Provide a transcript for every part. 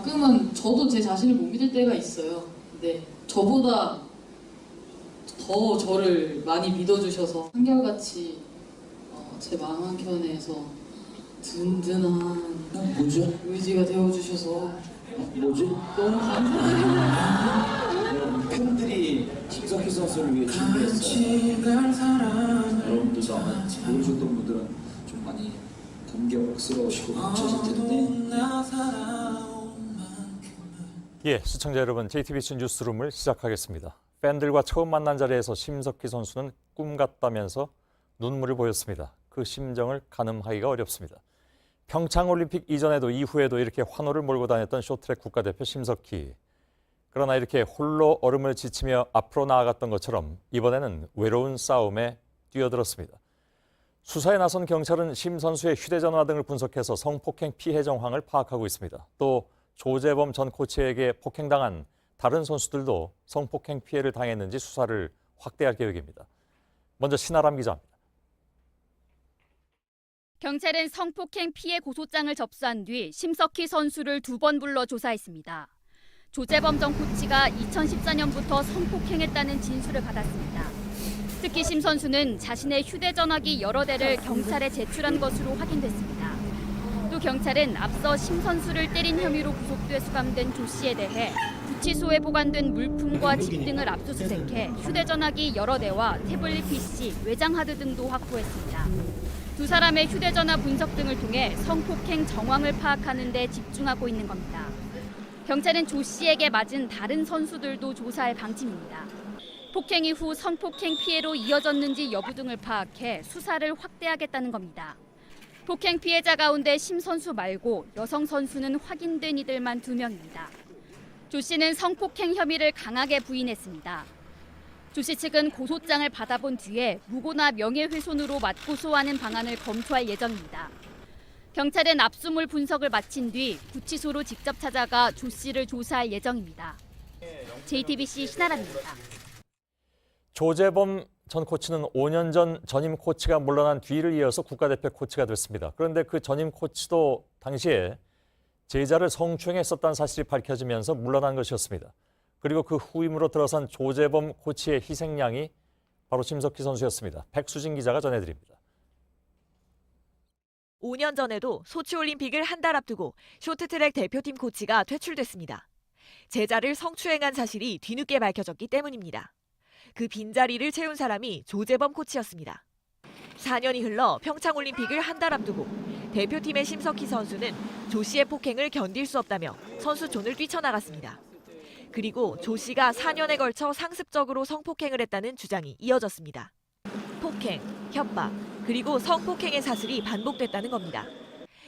가끔은 저도 제 자신을 못 믿을 때가 있어요. 근데 저보다 더 저를 많이 믿어주셔서 한결같이 제 마음 한켠에서 든든한 뭐죠? 의지가 되어주셔서 뭐지? 너무 감사드립니다. 팬들이 심석희 선수를 위해 준비했어요. 여러분들도 아마 모르셨던 분들은 좀 많이 감격스러우시고 벅차실 텐데. 예, 시청자 여러분, JTBC 뉴스룸을 시작하겠습니다. 팬들과 처음 만난 자리에서 심석희 선수는 꿈 같다면서 눈물을 보였습니다. 그 심정을 가늠하기가 어렵습니다. 평창올림픽 이전에도 이후에도 이렇게 환호를 몰고 다녔던 쇼트트랙 국가대표 심석희. 그러나 이렇게 홀로 얼음을 지치며 앞으로 나아갔던 것처럼 이번에는 외로운 싸움에 뛰어들었습니다. 수사에 나선 경찰은 심 선수의 휴대전화 등을 분석해서 성폭행 피해 정황을 파악하고 있습니다. 또 조재범 전 코치에게 폭행당한 다른 선수들도 성폭행 피해를 당했는지 수사를 확대할 계획입니다. 먼저 신아람 기자입니다. 경찰은 성폭행 피해 고소장을 접수한 뒤 심석희 선수를 2번 불러 조사했습니다. 조재범 전 코치가 2014년부터 성폭행했다는 진술을 받았습니다. 특히 심 선수는 자신의 휴대전화기 여러 대를 경찰에 제출한 것으로 확인됐습니다. 또 경찰은 앞서 심 선수를 때린 혐의로 구속돼 수감된 조 씨에 대해 구치소에 보관된 물품과 집 등을 압수수색해 휴대전화기 여러 대와 태블릿 PC, 외장하드 등도 확보했습니다. 두 사람의 휴대전화 분석 등을 통해 성폭행 정황을 파악하는 데 집중하고 있는 겁니다. 경찰은 조 씨에게 맞은 다른 선수들도 조사할 방침입니다. 폭행 이후 성폭행 피해로 이어졌는지 여부 등을 파악해 수사를 확대하겠다는 겁니다. 폭행 피해자 가운데 심 선수 말고 여성 선수는 확인된 이들만 2명입니다. 조 씨는 성폭행 혐의를 강하게 부인했습니다. 조 씨 측은 고소장을 받아본 뒤에 무고나 명예훼손으로 맞고소하는 방안을 검토할 예정입니다. 경찰은 압수물 분석을 마친 뒤 구치소로 직접 찾아가 조 씨를 조사할 예정입니다. JTBC 신아람입니다. 조재범 전 코치는 5년 전 전임 코치가 물러난 뒤를 이어서 국가대표 코치가 됐습니다. 그런데 그 전임 코치도 당시에 제자를 성추행했었다는 사실이 밝혀지면서 물러난 것이었습니다. 그리고 그 후임으로 들어선 조재범 코치의 희생양이 바로 심석희 선수였습니다. 백수진 기자가 전해드립니다. 5년 전에도 소치올림픽을 한 달 앞두고 쇼트트랙 대표팀 코치가 퇴출됐습니다. 제자를 성추행한 사실이 뒤늦게 밝혀졌기 때문입니다. 그 빈자리를 채운 사람이 조재범 코치였습니다. 4년이 흘러 평창올림픽을 한 달 앞두고 대표팀의 심석희 선수는 조 씨의 폭행을 견딜 수 없다며 선수촌을 뛰쳐나갔습니다. 그리고 조 씨가 4년에 걸쳐 상습적으로 성폭행을 했다는 주장이 이어졌습니다. 폭행, 협박, 그리고 성폭행의 사슬이 반복됐다는 겁니다.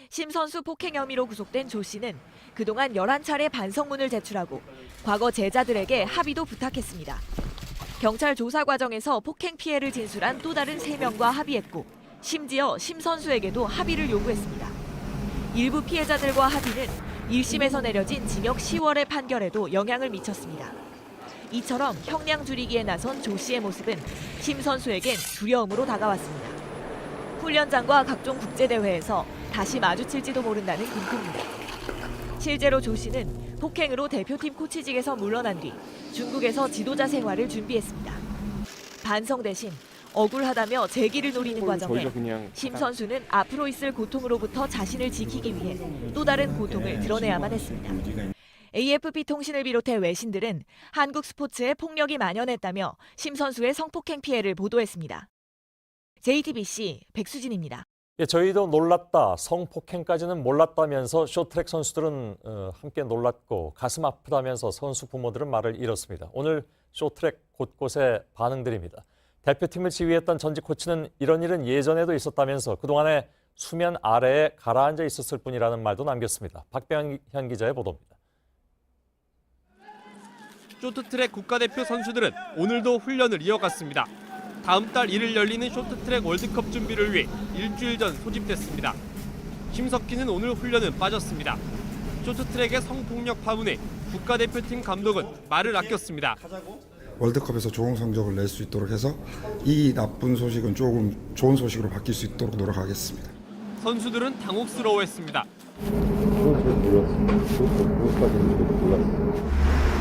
심 선수 폭행 혐의로 구속된 조 씨는 그동안 11차례 반성문을 제출하고 과거 제자들에게 합의도 부탁했습니다. 경찰 조사 과정에서 폭행 피해를 진술한 또 다른 3명과 합의했고 심지어 심 선수에게도 합의를 요구했습니다. 일부 피해자들과 합의는 1심에서 내려진 징역 10월의 판결에도 영향을 미쳤습니다. 이처럼 형량 줄이기에 나선 조 씨의 모습은 심 선수에겐 두려움으로 다가왔습니다. 훈련장과 각종 국제대회에서 다시 마주칠지도 모른다는 공포입니다. 실제로 조 씨는 폭행으로 대표팀 코치직에서 물러난 뒤 중국에서 지도자 생활을 준비했습니다. 반성 대신 억울하다며 재기를 노리는 과정에 심 선수는 앞으로 있을 고통으로부터 자신을 지키기 위해 또 다른 고통을 드러내야만 했습니다. AFP 통신을 비롯해 외신들은 한국 스포츠에 폭력이 만연했다며 심 선수의 성폭행 피해를 보도했습니다. JTBC 백수진입니다. 예, 저희도 놀랐다, 성폭행까지는 몰랐다면서 쇼트트랙 선수들은 함께 놀랐고 가슴 아프다면서 선수 부모들은 말을 잃었습니다. 오늘 쇼트트랙 곳곳에 반응들입니다. 대표팀을 지휘했던 전직 코치는 이런 일은 예전에도 있었다면서 그동안에 수면 아래에 가라앉아 있었을 뿐이라는 말도 남겼습니다. 박병현 기자의 보도입니다. 쇼트트랙 국가대표 선수들은 오늘도 훈련을 이어갔습니다. 다음 달 1일 열리는 쇼트트랙 월드컵 준비를 위해 일주일 전 소집됐습니다. 심석희는 오늘 훈련은 빠졌습니다. 쇼트트랙의 성폭력 파문에 국가대표팀 감독은 말을 아꼈습니다. 월드컵에서 좋은 성적을 낼 수 있도록 해서 이 나쁜 소식은 조금 좋은 소식으로 바뀔 수 있도록 노력하겠습니다. 선수들은 당혹스러워했습니다. 그건 잘 몰랐어요. 그것까지는 저도 몰랐어요.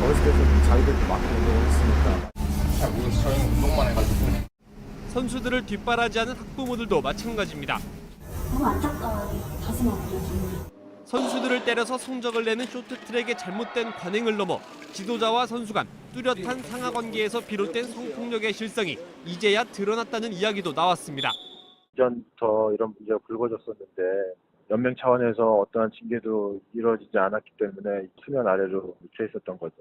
어렸을 때부터 자기들도 막 운동을 했으니까. 잘 모르겠어요. 저희는 운동만 해가지고. 선수들을 뒷바라지하는 학부모들도 마찬가지입니다. 너무 안타까워요. 가슴 아프죠, 정말. 선수들을 때려서 성적을 내는 쇼트트랙의 잘못된 관행을 넘어 지도자와 선수 간 뚜렷한 상하관계에서 비롯된 성폭력의 실상이 이제야 드러났다는 이야기도 나왔습니다. 이전부터 이런 문제가 불거졌었는데 연맹 차원에서 어떠한 징계도 이루어지지 않았기 때문에 수면 아래로 묻혀 있었던 거죠.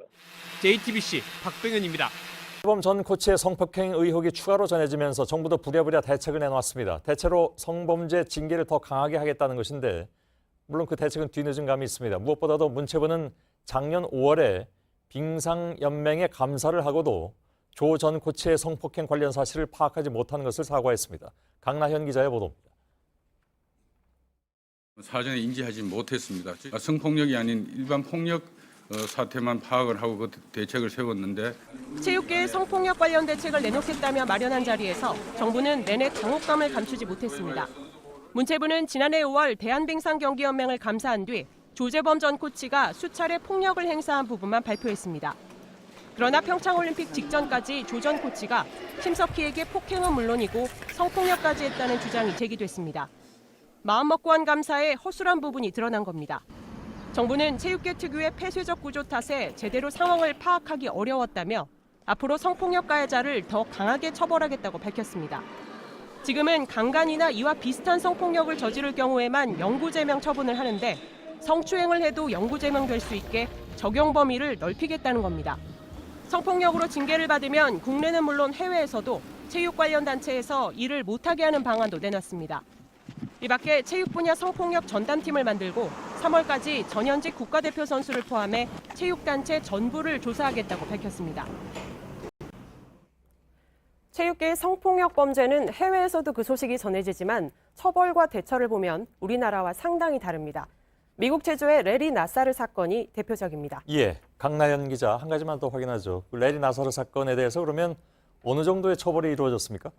JTBC 박병현입니다. 주재범 전 코치의 성폭행 의혹이 추가로 전해지면서 정부도 부랴부랴 대책을 내놓았습니다. 대체로 성범죄 징계를 더 강하게 하겠다는 것인데 물론 그 대책은 뒤늦은 감이 있습니다. 무엇보다도 문체부는 작년 5월에 빙상연맹에 감사를 하고도 조 전 코치의 성폭행 관련 사실을 파악하지 못한 것을 사과했습니다. 강나현 기자의 보도입니다. 사전에 인지하지 못했습니다. 성폭력이 아닌 일반 폭력 사태만 파악을 하고 그 대책을 세웠는데 체육계의 성폭력 관련 대책을 내놓겠다며 마련한 자리에서 정부는 내내 당혹감을 감추지 못했습니다. 문체부는 지난해 5월 대한빙상경기연맹을 감사한 뒤 조재범 전 코치가 수차례 폭력을 행사한 부분만 발표했습니다. 그러나 평창올림픽 직전까지 조 전 코치가 심석희에게 폭행은 물론이고 성폭력까지 했다는 주장이 제기됐습니다. 마음먹고 한 감사에 허술한 부분이 드러난 겁니다. 정부는 체육계 특유의 폐쇄적 구조 탓에 제대로 상황을 파악하기 어려웠다며 앞으로 성폭력 가해자를 더 강하게 처벌하겠다고 밝혔습니다. 지금은 강간이나 이와 비슷한 성폭력을 저지를 경우에만 영구제명 처분을 하는데 성추행을 해도 영구제명될 수 있게 적용 범위를 넓히겠다는 겁니다. 성폭력으로 징계를 받으면 국내는 물론 해외에서도 체육 관련 단체에서 일을 못하게 하는 방안도 내놨습니다. 이 밖에 체육 분야 성폭력 전담팀을 만들고 3월까지 전현직 국가대표 선수를 포함해 체육단체 전부를 조사하겠다고 밝혔습니다. 체육계의 성폭력 범죄는 해외에서도 그 소식이 전해지지만 처벌과 대처를 보면 우리나라와 상당히 다릅니다. 미국 제주의 레리 나사르 사건이 대표적입니다. 예, 강나현 기자 한 가지만 더 확인하죠. 그 레리 나사르 사건에 대해서 그러면 어느 정도의 처벌이 이루어졌습니까?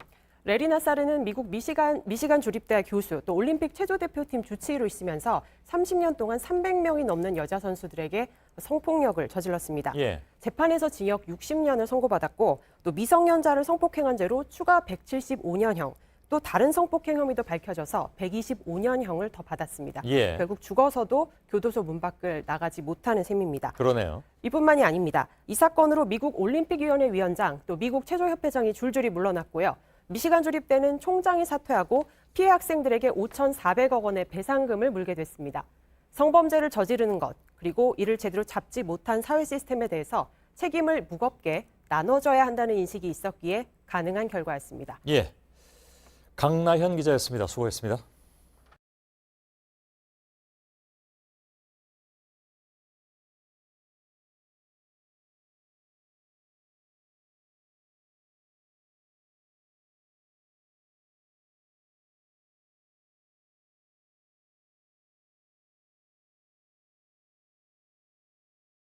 레리 나사르는 미국 미시간 주립대학 교수 또 올림픽 체조대표팀 주치의로 있으면서 30년 동안 300명이 넘는 여자 선수들에게 성폭력을 저질렀습니다. 예. 재판에서 징역 60년을 선고받았고 또 미성년자를 성폭행한 죄로 추가 175년형 또 다른 성폭행 혐의도 밝혀져서 125년형을 더 받았습니다. 예. 결국 죽어서도 교도소 문 밖을 나가지 못하는 셈입니다. 그러네요. 이뿐만이 아닙니다. 이 사건으로 미국 올림픽위원회 위원장 또 미국 체조협회장이 줄줄이 물러났고요. 미시간 주립대는 총장이 사퇴하고 피해 학생들에게 5,400억 원의 배상금을 물게 됐습니다. 성범죄를 저지르는 것 그리고 이를 제대로 잡지 못한 사회 시스템에 대해서 책임을 무겁게 나눠줘야 한다는 인식이 있었기에 가능한 결과였습니다. 예, 강나현 기자였습니다. 수고했습니다.